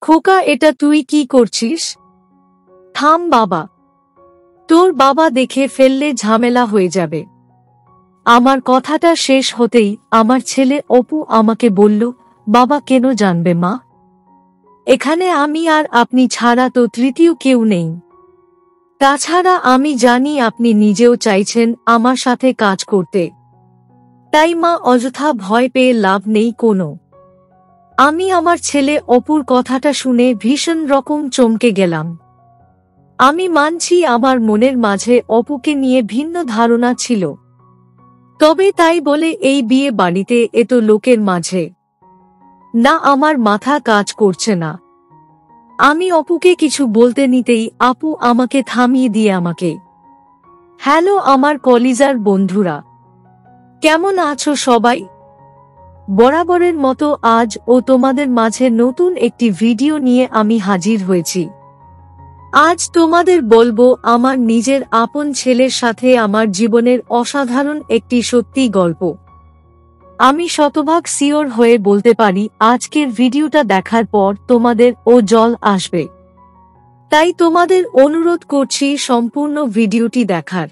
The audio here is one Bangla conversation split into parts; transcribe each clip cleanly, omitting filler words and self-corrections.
খোকা, এটা তুই কি করছিস? থাম বাবা, তোর বাবা দেখে ফেললে ঝামেলা হয়ে যাবে। আমার কথাটা শেষ হতেই আমার ছেলে অপু আমাকে বলল, বাবা কেন জানবে মা? এখানে আমি আর আপনি ছাড়া তো তৃতীয় কেউ নেই। তাছাড়া আমি জানি আপনি নিজেও চাইছেন আমার সাথে কাজ করতে, তাই মা অযথা ভয় পেয়ে লাভ নেই কোনো। আমি আমার ছেলে অপুর কথাটা শুনে ভীষণ রকম চমকে গেলাম। আমি মানছি আমার মনের মাঝে অপুকে নিয়ে ভিন্ন ধারণা ছিল, তবে তাই বলে এই বিয়ে বাড়িতে এত লোকের মাঝে না, আমার মাথা কাজ করছে না। আমি অপুকে কিছু বলতে নিতেই আপু আমাকে থামিয়ে দিয়ে আমাকে, হ্যালো আমার কলিজার বন্ধুরা, কেমন আছো সবাই? বরাবরের মতো আজ ও তোমাদের মাঝে নতুন একটি ভিডিও নিয়ে আমি হাজির হয়েছি। আজ তোমাদের বলবো আমার নিজের আপন ছেলের সাথে আমার জীবনের অসাধারণ একটি সত্যি গল্প। আমি শতভাগ সিওর হয়ে বলতে পারি আজকের ভিডিওটা দেখার পর তোমাদের ও জল আসবে। তাই তোমাদের অনুরোধ করছি সম্পূর্ণ ভিডিওটি দেখার।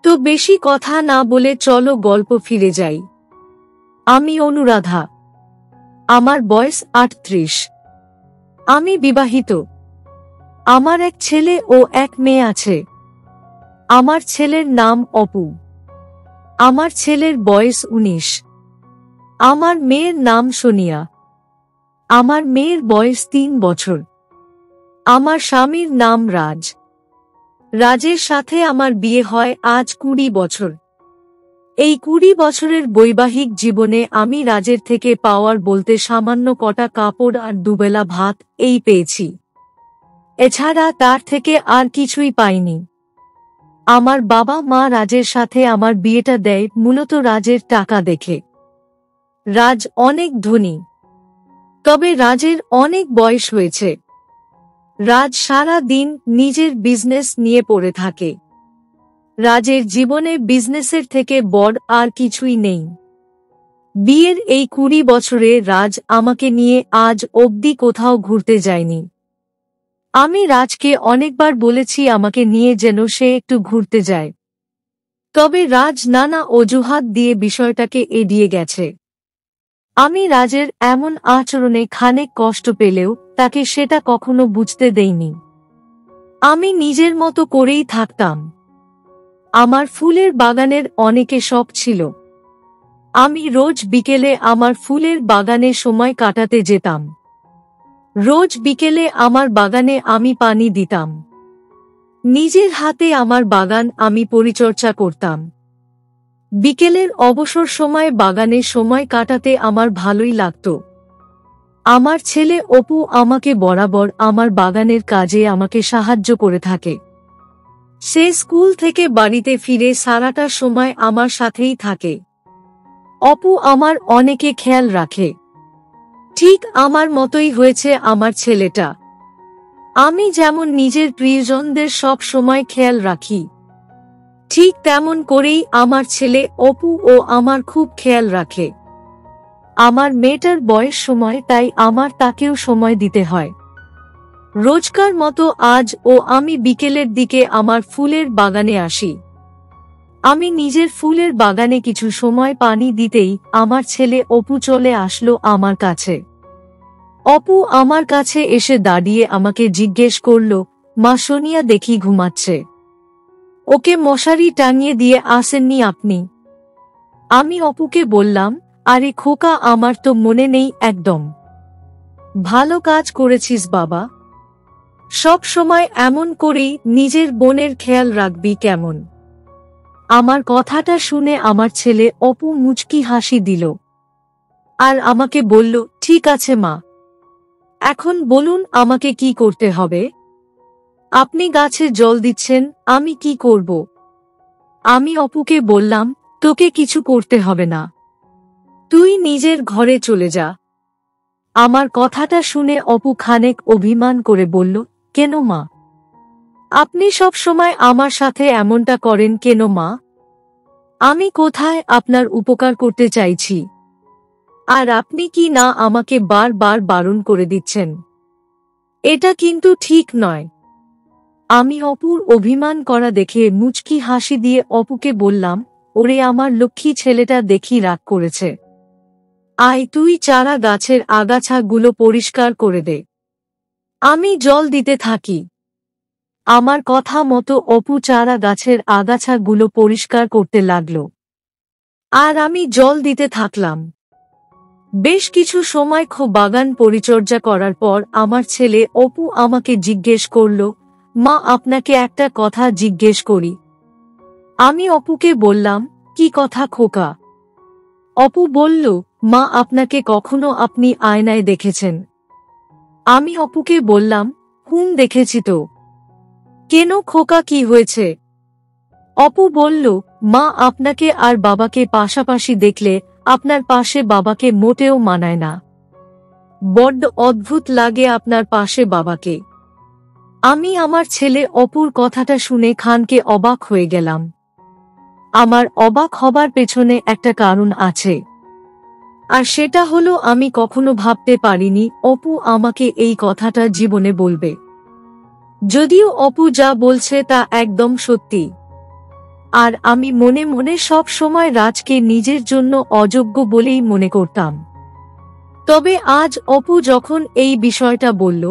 তো বেশি কথা না বলে চলো গল্প ফিরে যাই। আমি অনুরাধা, আমার বয়স 38। আমি বিবাহিত। আমার এক ছেলে ও এক মেয়ে আছে। আমার ছেলের নাম অপু। আমার ছেলের বয়স 19। আমার মেয়ের নাম সোনিয়া। আমার মেয়ের বয়স 3 বছর। আমার স্বামীর নাম রাজ। রাজের সাথে আমার বিয়ে হয় আজ 20 বছর। এই 20 বছরের বৈবাহিক জীবনে আমি রাজের থেকে পাওয়ার বলতে সামান্য কটা কাপড় আর দুবেলা ভাত এই পেয়েছি। এছাড়া তার থেকে আর কিছুই পাইনি। আমার বাবা মা রাজের সাথে আমার বিয়েটা দেয় মূলত রাজের টাকা দেখে। রাজ অনেক ধনী, তবে রাজের অনেক বয়স হয়েছে। রাজ সারা দিন নিজের বিজনেস নিয়ে পড়ে থাকে। রাজের জীবনে বিজনেসের থেকে বড় আর কিছুই নেই। বিয়ের এই 20 বছরে রাজ আমাকে নিয়ে আজ অবধি কোথাও ঘুরতে যায়নি। আমি রাজকে অনেকবার বলেছি আমাকে নিয়ে যেন সে একটু ঘুরতে যায়, তবে রাজ নানা অজুহাত দিয়ে বিষয়টাকে এড়িয়ে গেছে। আমি রাজের এমন আচরণে খানিক কষ্ট পেলেও তাকে সেটা কখনো বুঝতে দেইনি। আমি নিজের মতো করেই থাকতাম। আমার ফুলের বাগানের অনেকে শখ ছিল। আমি রোজ বিকেলে আমার ফুলের বাগানে সময় কাটাতে যেতাম। রোজ বিকেলে আমার বাগানে আমি পানি দিতাম। নিজের হাতে আমার বাগান আমি পরিচর্যা করতাম। বিকেলের অবসর সময় বাগানে সময় কাটাতে আমার ভালোই লাগত। আমার ছেলে অপু আমাকে বরাবর আমার বাগানের কাজে আমাকে সাহায্য করে থাকে। সে স্কুল থেকে বাড়িতে ফিরে সারাটা সময় আমার সাথেই থাকে। অপু আমার অনেকে খেয়াল রাখে। ঠিক আমার মতোই হয়েছে আমার ছেলেটা। আমি যেমন নিজের প্রিয়জনদের সব সময় খেয়াল রাখি, ঠিক তেমন করেই আমার ছেলে অপু ও আমার খুব খেয়াল রাখে। আমার মেয়েটার বয়স সময়, তাই আমার তাকেও সময় দিতে হয়। রোজকার মতো আজ ও আমি বিকেলের দিকে আমার ফুলের বাগানে আসি। আমি নিজের ফুলের বাগানে কিছু সময় পানি দিতেই আমার ছেলে অপু চলে আসলো আমার কাছে। অপু আমার কাছে এসে দাঁড়িয়ে আমাকে জিজ্ঞেস করল, মা সোনিয়া দেখি ঘুমাচ্ছে, ওকে মশারি টাঙিয়ে দিয়ে আসেননি আপনি? আমি অপুকে বললাম, আরে খোকা, আমার তো মনে নেই একদম। ভালো কাজ করেছিস বাবা। সব সময় এমন করেই নিজের বোনের খেয়াল রাখবি কেমন? আমার কথাটা শুনে আমার ছেলে অপু মুচকি হাসি দিল আর আমাকে বলল, ঠিক আছে মা, এখন বলুন আমাকে কি করতে হবে? আপনি গাছে জল দিচ্ছেন, আমি কি করব? আমি অপুকে বললাম, তোকে কিছু করতে হবে না, তুই নিজের ঘরে চলে যা। আমার কথাটা শুনে অপু খানেক অভিমান করে বলল, কেন মা? আপনি সব সময় আমার সাথে এমনটা করেন কেন মা? আমি কোথায় আপনার উপকার করতে চাইছি, আর আপনি কি না আমাকে বারবার বারণ করে দিচ্ছেন? এটা কিন্তু ঠিক নয়। আমি অপুর অভিমান করা দেখে মুচকি হাসি দিয়ে অপুকে বললাম, ওরে আমার লক্ষ্মী ছেলেটা দেখি রাগ করেছে। আয় তুই চারা গাছের আগাছাগুলো পরিষ্কার করে দে, আমি জল দিতে থাকি। আমার কথা মতো অপু চারা গাছের আগাছাগুলো পরিষ্কার করতে লাগল, আর আমি জল দিতে থাকলাম। বেশ কিছু সময় বাগান পরিচর্যা করার পর আমার ছেলে অপু আমাকে জিজ্ঞেস করল, মা আপনাকে একটা কথা জিজ্ঞেস করি। আমি অপুকে বললাম, কি কথা খোকা? অপু বলল, মা আপনাকে কখনো আপনি আয়নায় দেখেছেন? আমি অপুকে বললাম, দেখেছি তো। কেন খোকা, কি হয়েছে? অপু বলল, মা আপনাকে আর বাবাকে পাশাপাশি দেখলে আপনার পাশে বাবাকে মোটেও মানায় না। বড্ড অদ্ভুত লাগে আপনার পাশে বাবাকে। আমি আমার ছেলে অপুর কথাটা শুনে খানকে অবাক হয়ে গেলাম। আমার অবাক হবার পেছনে একটা কারণ আছে, আর সেটা হলো আমি কখনো ভাবতে পারিনি অপু আমাকে এই কথাটা জীবনে বলবে। যদিও অপু যা বলছে তা একদম সত্যি, আর আমি মনে মনে সব সময় রাজকে নিজের জন্য অযোগ্য বলেই মনে করতাম। তবে আজ অপু যখন এই বিষয়টা বলল,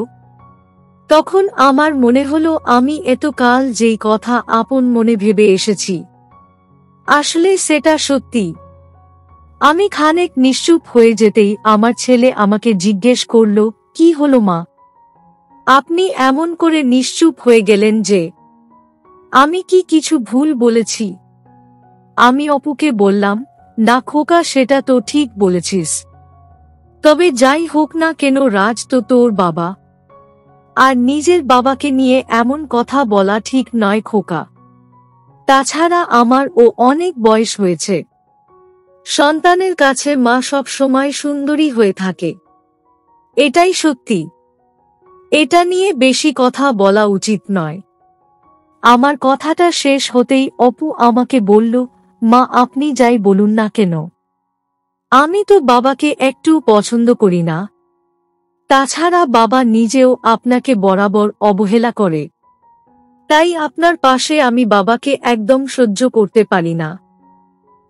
তখন আমার মনে হলো আমি এতকাল যেই কথা আপন মনে ভেবে এসেছি, আসলে সেটা সত্যি। আমি খানিক নিশ্চুপ হয়ে যেতেই আমার ছেলে আমাকে জিজ্ঞেস করল, কি হলো মা, আপনি এমন করে নিশ্চুপ হয়ে গেলেন যে? আমি কি কিছু ভুল বলেছি? আমি অপুকে বললাম, না খোকা, সেটা তো ঠিক বলেছিস। তবে যাই হোক না কেন, রাজ তো তোর বাবা, আর নিজের বাবাকে নিয়ে এমন কথা বলা ঠিক নয় খোকা। তাছাড়া আমার ও অনেক বয়স হয়েছে। সন্তানের কাছে মা সব সময় সুন্দরী হয়ে থাকে, এটাই সত্যি। এটা নিয়ে বেশি কথা বলা উচিত নয়। আমার কথাটা শেষ হতেই অপু আমাকে বলল, মা আপনি যাই বলুন না কেন, আমি তো বাবাকে একটু পছন্দ করি না। তাছাড়া বাবা নিজেও আপনাকে বরাবর অবহেলা করে, তাই আপনার পাশে আমি বাবাকে একদম সহ্য করতে পারি না।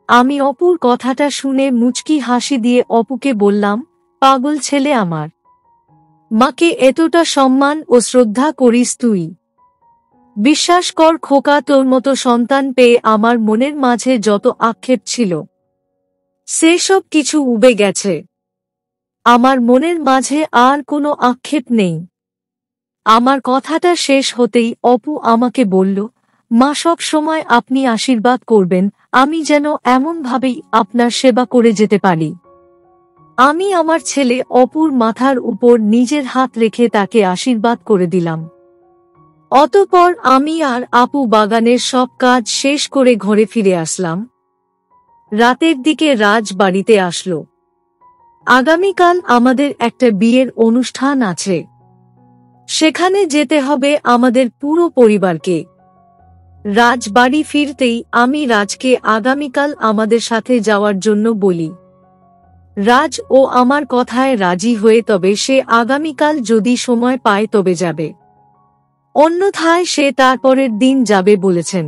আমি অপুর কথাটা শুনে মুচকি হাসি দিয়ে অপুকে বললাম, পাগল ছেলে আমার, মাকে এতটা সম্মান ও শ্রদ্ধা করিস তুই? বিশ্বাস কর খোকা, তোর মতো সন্তান পেয়ে আমার মনের মাঝে যত আক্ষেপ ছিল সেসব কিছু উবে গেছে। আমার মনের মাঝে আর কোনো আক্ষেপ নেই। আমার কথাটা শেষ হতেই অপু আমাকে বলল, মা সব সময় আপনি আশীর্বাদ করবেন, আমি যেন এমনভাবেই আপনার সেবা করে যেতে পারি। আমি আমার ছেলে অপুর মাথার উপর নিজের হাত রেখে তাকে আশীর্বাদ করে দিলাম। অতঃপর আমি আর আপু বাগানের সব কাজ শেষ করে ঘরে ফিরে আসলাম। রাতের দিকে রাজ বাড়িতে আসলো। আগামীকাল আমাদের একটা বিয়ের অনুষ্ঠান আছে, সেখানে যেতে হবে আমাদের পুরো পরিবারকে। রাজ বাড়ি ফিরতেই আমি রাজকে আগামীকাল আমাদের সাথে যাওয়ার জন্য বলি। রাজ ও আমার কথায় রাজি হয়ে তবে সে আগামীকাল যদি সময় পায় তবে যাবে, অন্যথায় সে তারপরের দিন যাবে বলেছেন।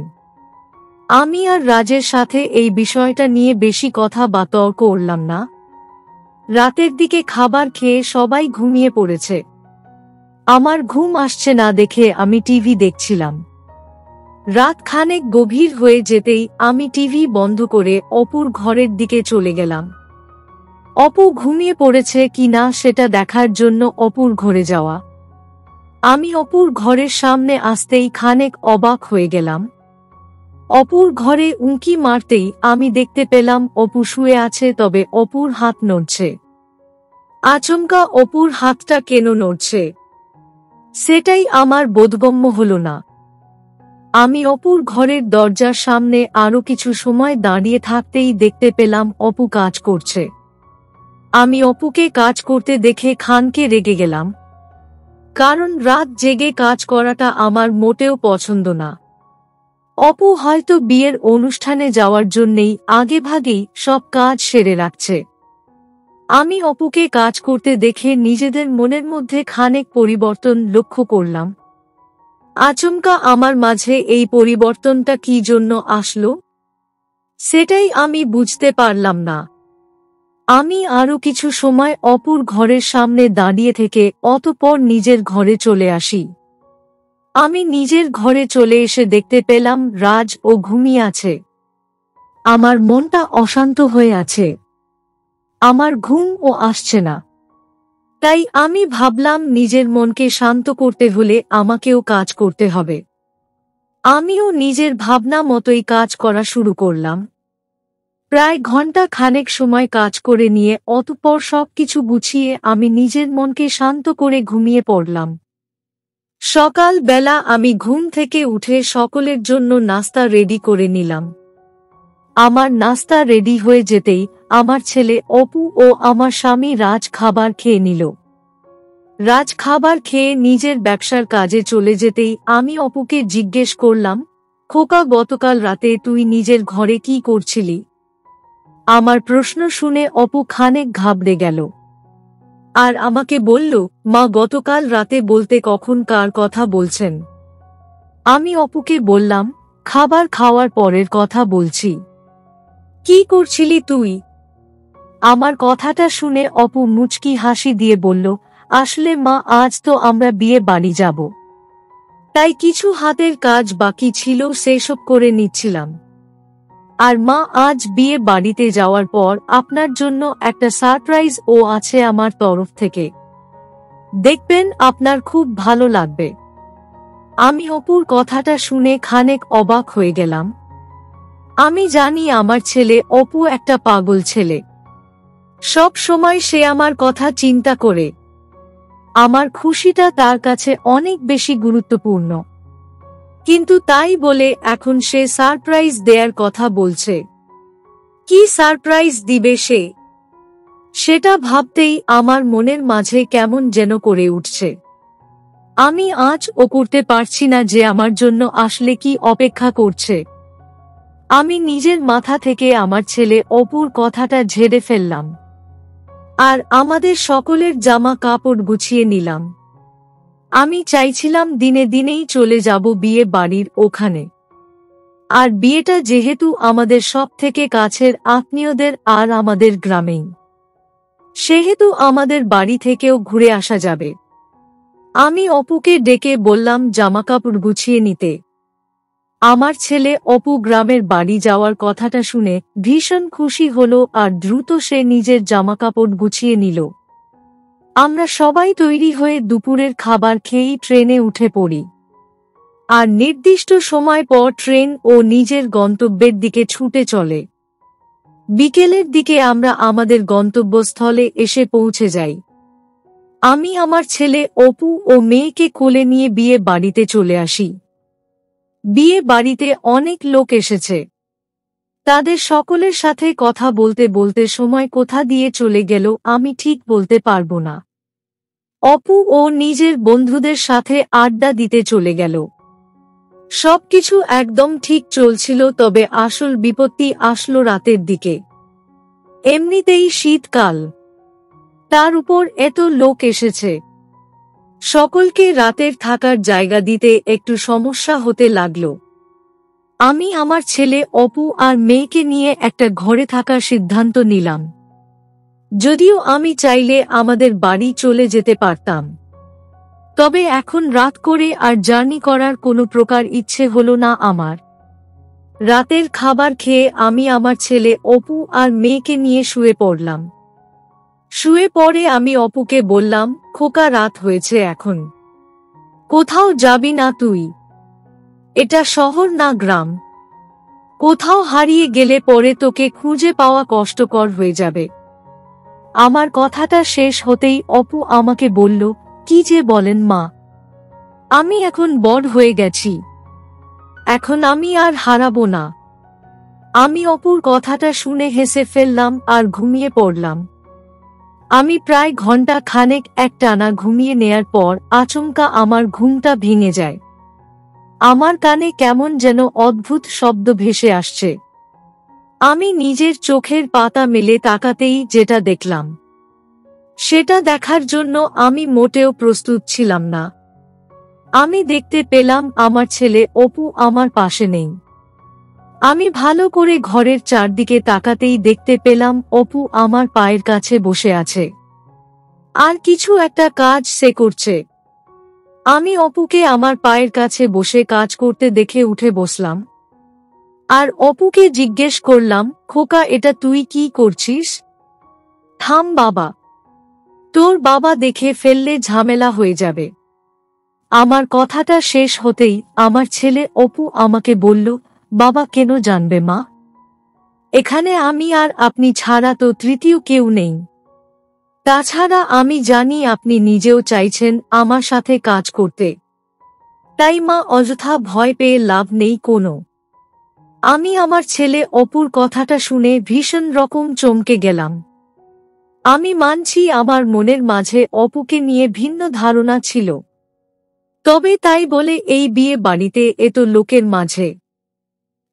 আমি আর রাজের সাথে এই বিষয়টা নিয়ে বেশি কথা বা তর্ক করলাম না। রাতের দিকে খাবার খেয়ে সবাই ঘুমিয়ে পড়েছে। আমার ঘুম আসছে না দেখে আমি টিভি দেখছিলাম। রাত খানেক গভীর হয়ে যেতেই আমি টিভি বন্ধ করে অপুর ঘরের দিকে চলে গেলাম। অপু ঘুমিয়ে পড়েছে কিনা সেটা দেখার জন্য অপুর ঘরে যাওয়া। আমি অপুর ঘরের সামনে আসতেই খানেক অবাক হয়ে গেলাম। অপুর ঘরে উঁকি মারতেই আমি দেখতে পেলাম অপু শুয়ে আছে, তবে অপুর হাত নড়ছে। আচমকা অপুর হাতটা কেন নড়ছে সেটাই আমার বোধগম্য হল না। আমি অপুর ঘরের দরজার সামনে আরো কিছু সময় দাঁড়িয়ে থাকতেই দেখতে পেলাম অপু কাজ করছে। আমি অপুকে কাজ করতে দেখে খানকে রেগে গেলাম, কারণ রাত জেগে কাজ করাটা আমার মোটেও পছন্দ না। অপু হয়তো বিয়ের অনুষ্ঠানে যাওয়ার জন্যেই আগেভাগেই সব কাজ সেরে রাখছে। আমি অপুকে কাজ করতে দেখে নিজেদের মনের মধ্যে খানিক পরিবর্তন লক্ষ্য করলাম। আচমকা আমার মাঝে এই পরিবর্তনটা কি জন্য আসলো, সেটাই আমি বুঝতে পারলাম না। আমি আরো কিছু সময় অপুর ঘরের সামনে দাঁড়িয়ে থেকে অতঃপর নিজের ঘরে চলে আসি। আমি নিজের ঘরে চলে এসে দেখতে পেলাম রাজ ও ঘুমিয়ে আছে। আমার মনটা অশান্ত হয়ে আছে। আমার ঘুমও আসছে না। তাই আমি ভাবলাম নিজের মনকে শান্ত করতে হলে আমাকেও কাজ করতে হবে। আমিও নিজের ভাবনা মতোই কাজ করা শুরু করলাম। প্রায় ঘন্টা খানেক সময় কাজ করে নিয়ে অতঃপর সবকিছু গুছিয়ে আমি নিজের মনকে শান্ত করে ঘুমিয়ে পড়লাম। সকাল বেলা আমি ঘুম থেকে উঠে সকলের জন্য নাস্তা রেডি করে নিলাম। আমার নাস্তা রেডি হয়ে যেতেই আমার ছেলে অপু ও আমার স্বামী রাজ খাবার খেয়ে নিল। রাজ খাবার খেয়ে নিজের ব্যবসার কাজে চলে যেতেই আমি অপুকে জিজ্ঞেস করলাম, খোকা, গতকাল রাতে তুই নিজের ঘরে কি করছিলি? আমার প্রশ্ন শুনে অপু খানিক ঘাবড়ে গেল আর আমাকে বলল, মা, গতকাল রাতে বলতে কখন কার কথা বলছেন? আমি অপুকে বললাম, খাবার খাওয়ার পরের কথা বলছি। কি করছিলি তুই? আমার কথাটা শুনে অপু মুচকি হাসি দিয়ে বলল, আসলে মা, আজ তো আমরা বিয়ে বাড়ি যাব, তাই কিছু হাতের কাজ বাকি ছিল, সেসব করে নিচ্ছিলাম। আর মা, আজ বিয়ে বাড়িতে যাওয়ার পর আপনার জন্য একটা সারপ্রাইজ ও আছে আমার তরফ থেকে। দেখবেন আপনার খুব ভালো লাগবে। আমি অপুর কথাটা শুনে খানিক অবাক হয়ে গেলাম। আমি জানি আমার ছেলে অপু একটা পাগল ছেলে। সব সময় সে আমার কথা চিন্তা করে। আমার খুশিটা তার কাছে অনেক বেশি গুরুত্বপূর্ণ। কিন্তু তাই বলে এখন সে সারপ্রাইজ দেয়ার কথা বলছে। কি সারপ্রাইজ দিবে সে? সেটা ভাবতেই আমার মনের মাঝে কেমন যেন করে উঠছে। আমি আজও করতে পারছি না যে আমার জন্য আসলে কি অপেক্ষা করছে। আমি নিজের মাথা থেকে আমার ছেলে অপুর কথাটা ঝেড়ে ফেললাম আর আমাদের সকলের জামা কাপড় গুছিয়ে নিলাম। আমি চাইছিলাম দিনে দিনেই চলে যাব বিয়ে বাড়ির ওখানে। আর বিয়েটা যেহেতু আমাদের সব থেকে কাছের আত্মীয়দের আর আমাদের গ্রামেই, সেহেতু আমাদের বাড়ি থেকেও ঘুরে আসা যাবে। আমি অপুকে ডেকে বললাম জামাকাপড় গুছিয়ে নিতে। আমার ছেলে অপু গ্রামের বাড়ি যাওয়ার কথাটা শুনে ভীষণ খুশি হলো আর দ্রুত সে নিজের জামাকাপড় গুছিয়ে নিল। আমরা সবাই তৈরি হয়ে দুপুরের খাবার খেয়েই ট্রেনে উঠে পড়ি। আর নির্দিষ্ট সময় পর ট্রেন ও নিজের গন্তব্যের দিকে ছুটে চলে। বিকেলের দিকে আমরা আমাদের গন্তব্যস্থলে এসে পৌঁছে যাই। আমি আমার ছেলে অপু ও মেয়েকে কোলে নিয়ে বিয়ে বাড়িতে চলে আসি। বিয়ে বাড়িতে অনেক লোক এসেছে। তাদের সকলের সাথে কথা বলতে বলতে সময় কোথা দিয়ে চলে গেল আমি ঠিক বলতে পারবো না। অপু ও নিজের বন্ধুদের সাথে আড্ডা দিতে চলে গেল। সবকিছু একদম ঠিক চলছিল, তবে আসল বিপত্তি আসলো রাতের দিকে। এমনিতেই শীতকাল, তার উপর এত লোক এসেছে। সকলকে রাতের থাকার জায়গা দিতে একটু সমস্যা হতে লাগলো। আমি আমার ছেলে অপু আর মেয়েকে নিয়ে একটা ঘরে থাকার সিদ্ধান্ত নিলাম। যদিও আমি চাইলে আমাদের বাড়ি চলে যেতে পারতাম, তবে এখন রাত করে আর জার্নি করার কোনো প্রকার ইচ্ছে হলো না আমার। রাতের খাবার খেয়ে আমি আমার ছেলে অপু আর মেয়েকে নিয়ে শুয়ে পড়লাম। শুয়ে পড়ে আমি অপুকে বললাম, খোকা, রাত হয়েছে, এখন কোথাও যাবি না তুই? এটা শহর না গ্রাম। কোথাও হারিয়ে গেলে পরে তোকে খুঁজে পাওয়া কষ্টকর হয়ে যাবে। আমার কথাটা শেষ হতেই অপু আমাকে বলল, কি যে বলেন মা, আমি এখন বড় হয়ে গেছি, এখন আমি আর হারাবো না। আমি অপুর কথাটা শুনে হেসে ফেললাম আর ঘুমিয়ে পড়লাম। আমি প্রায় ঘন্টা খানেক একটানা ঘুমিয়ে নেয়ার পর আচমকা আমার ঘুমটা ভেঙে যায়। আমার কানে কেমন যেন অদ্ভুত শব্দ ভেসে আসছে। আমি নিজের চোখের পাতা মেলে তাকাতেই যেটা দেখলাম, সেটা দেখার জন্য আমি মোটেও প্রস্তুত ছিলাম না। আমি দেখতে পেলাম আমার ছেলে অপু আমার পাশে নেই। আমি ভালো করে ঘরের চারদিকে তাকাতেই দেখতে পেলাম অপু আমার পায়ের কাছে বসে আছে আর কিছু একটা কাজ সে করছে। আমি অপুকে আমার পায়ের কাছে বসে কাজ করতে দেখে উঠে বসলাম আর অপুকে জিজ্ঞেস করলাম, খোকা, এটা তুই কি করছিস? থাম বাবা, তোর বাবা দেখে ফেললে ঝামেলা হয়ে যাবে। আমার কথাটা শেষ হতেই আমার ছেলে অপু আমাকে বলল, বাবা, কেন জানবে মা? এখানে আমি আর আপনি ছাড়া তো তৃতীয় কেউ নেই। তাছাড়া আমি জানি আপনি নিজেও চাইছেন আমার সাথে কাজ করতে, তাই মা অযথা ভয় পেয়ে লাভ নেই কোনো। আমি আমার ছেলে অপুর কথাটা শুনে ভীষণ রকম চমকে গেলাম। আমি মানছি আমার মনের মাঝে অপুকে নিয়ে ভিন্ন ধারণা ছিল, তবে তাই বলে এই বিয়ে বাড়িতে এত লোকের মাঝে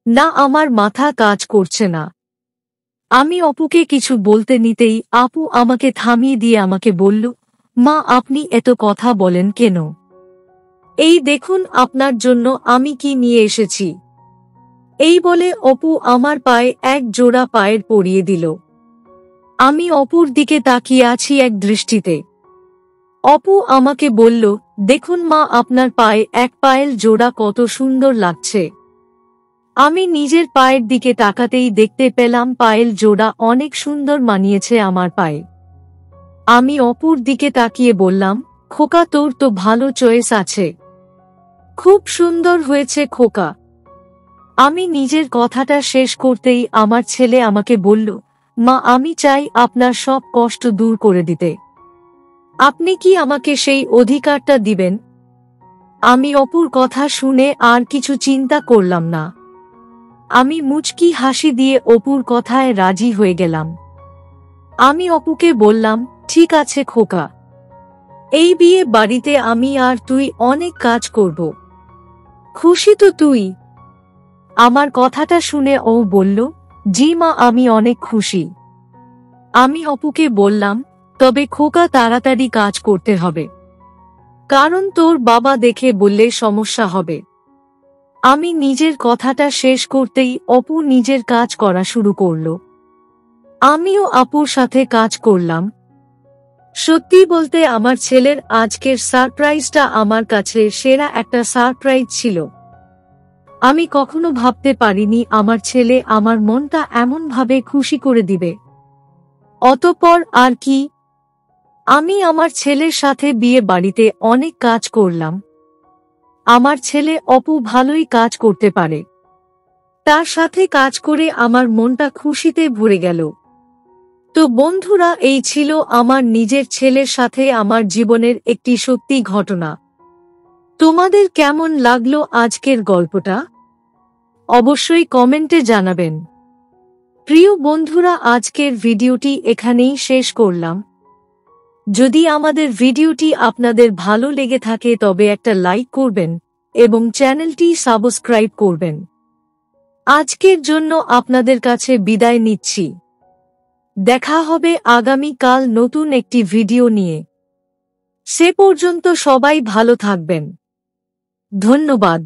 না, আমার মাথা কাজ করছে না। আমি অপুকে কিছু বলতে নিতেই আপু আমাকে থামিয়ে দিয়ে আমাকে বলল, মা, আপনি এত কথা বলেন কেন? এই দেখুন আপনার জন্য আমি কি নিয়ে এসেছি। এই বলে অপু আমার পায়ে এক জোড়া পায়ের পরিয়ে দিল। আমি অপুর দিকে তাকিয়ে আছি এক দৃষ্টিতে। অপু আমাকে বলল, দেখুন মা, আপনার পায়ে এক পায়েল জোড়া কত সুন্দর লাগছে। আমি নিজের পায়ের দিকে তাকাতেই দেখতে পেলাম পায়েল জোড়া অনেক সুন্দর মানিয়েছে আমার পায়ে। আমি অপুর দিকে তাকিয়ে বললাম, খোকা, তোর তো ভালো চয়েস আছে, খুব সুন্দর হয়েছে খোকা। আমি নিজের কথাটা শেষ করতেই আমার ছেলে আমাকে বলল, মা, আমি চাই আপনার সব কষ্ট দূর করে দিতে। আপনি কি আমাকে সেই অধিকারটা দিবেন? আমি অপুর কথা শুনে আর কিছু চিন্তা করলাম না। আমি মুচকি হাসি দিয়ে অপুর কথায় রাজি হয়ে গেলাম। আমি অপুকে বললাম, ঠিক আছে খোকা, এই বিয়ে বাড়িতে আমি আর তুই অনেক কাজ করব। খুশি তো তুই? আমার কথাটা শুনে ও বলল, জি মা, আমি অনেক খুশি। আমি অপুকে বললাম, তবে খোকা, তাড়াতাড়ি কাজ করতে হবে, কারণ তোর বাবা দেখে বললে সমস্যা হবে। আমি নিজের কথাটা শেষ করতেই অপু নিজের কাজ করা শুরু করল। আমিও আপুর সাথে কাজ করলাম। সত্যি বলতে আমার ছেলের আজকের সারপ্রাইজটা আমার কাছে সেরা একটা সারপ্রাইজ ছিল। আমি কখনো ভাবতে পারিনি আমার ছেলে আমার মনটা এমনভাবে খুশি করে দিবে। অতঃপর আর কি, আমি আমার ছেলের সাথে বিয়ে বাড়িতে অনেক কাজ করলাম। আমার ছেলে অপু ভালোই কাজ করতে পারে। তার সাথে কাজ করে আমার মনটা খুশিতে ভরে গেল। তো বন্ধুরা, এই ছিল আমার নিজের ছেলের সাথে আমার জীবনের একটি সত্যি ঘটনা। তোমাদের কেমন লাগলো আজকের গল্পটা? অবশ্যই কমেন্টে জানাবেন। প্রিয় বন্ধুরা, আজকের ভিডিওটি এখানেই শেষ করলাম। যদি আমাদের ভিডিওটি আপনাদের ভালো লেগে থাকে তবে একটা লাইক করবেন এবং চ্যানেলটি সাবস্ক্রাইব করবেন। আজকের জন্য আপনাদের কাছে বিদায় নিচ্ছি। দেখা হবে আগামীকাল নতুন একটি ভিডিও নিয়ে। সে পর্যন্ত সবাই ভালো থাকবেন। ধন্যবাদ।